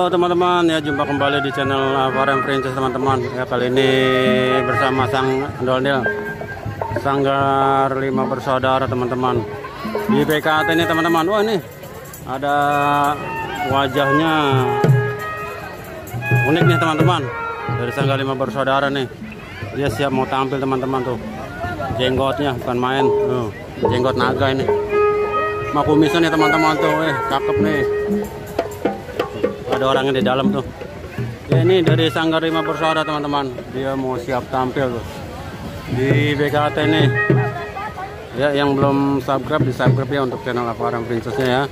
Halo teman-teman, ya jumpa kembali di channel Farem Princess teman-teman. Ya kali ini bersama Sang Ondel-ondel Sanggar 5 Bersaudara teman-teman. Di BKT ini teman-teman. Wah ini ada wajahnya unik nih teman-teman. Dari Sanggar 5 Bersaudara nih. Dia siap mau tampil teman-teman tuh. Jenggotnya bukan main. Jenggot naga ini. Makumisnya nih teman-teman tuh. Cakep nih. Ada orangnya di dalam tuh. Ya, ini dari Sanggar 5 Bersaudara teman-teman. Dia mau siap tampil tuh di BKT nih. Ya yang belum subscribe di subscribe ya untuk channel Farem Princessnya ya.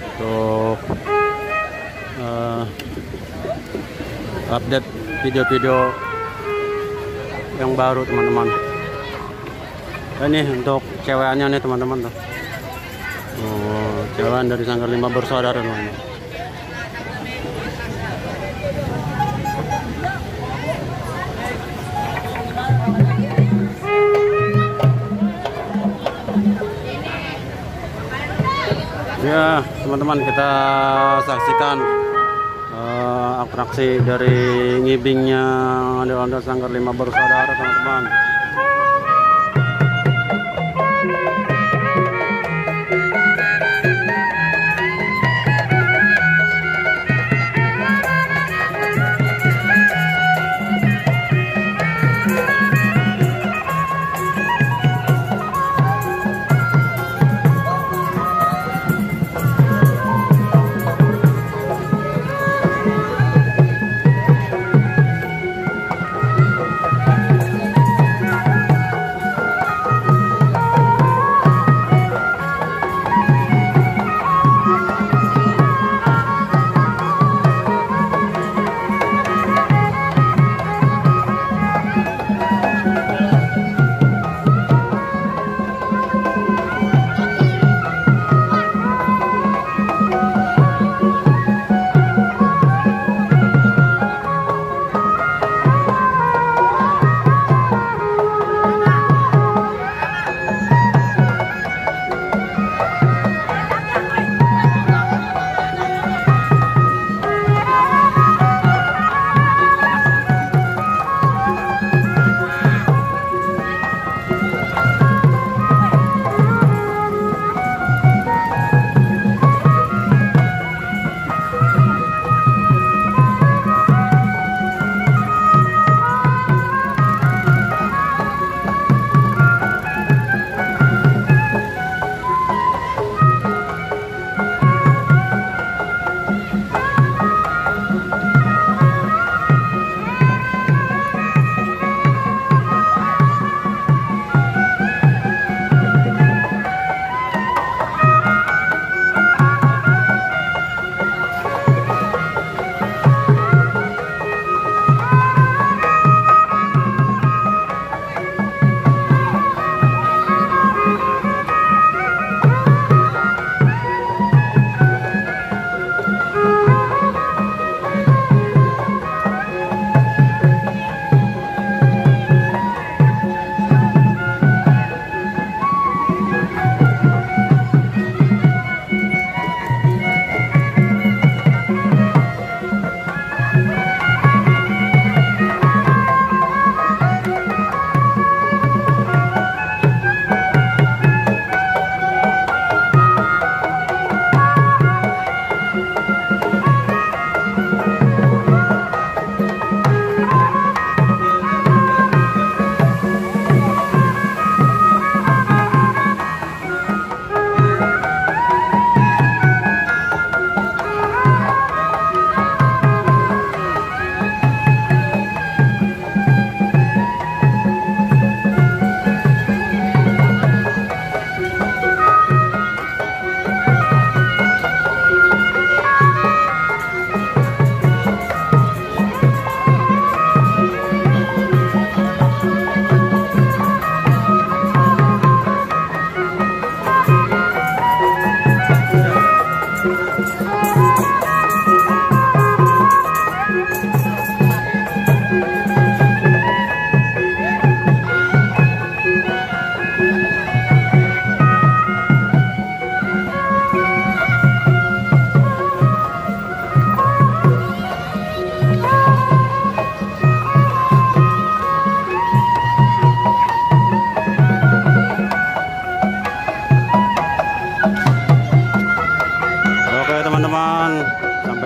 Untuk update video-video yang baru teman-teman. Ini untuk cewekannya nih teman-teman tuh. Cewekan dari Sanggar 5 Bersaudara teman-teman. Ya teman-teman, kita saksikan atraksi dari ngibingnya ondel-ondel Sanggar 5 Bersaudara teman-teman.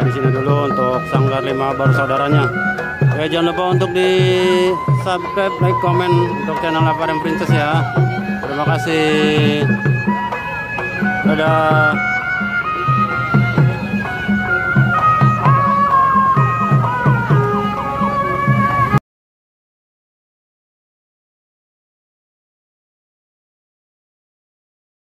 di sini dulu untuk Sanggar 5 Bersaudaranya. Oke, jangan lupa untuk di subscribe, like, komen untuk channel Lava Princess ya. Terima kasih. Dadah.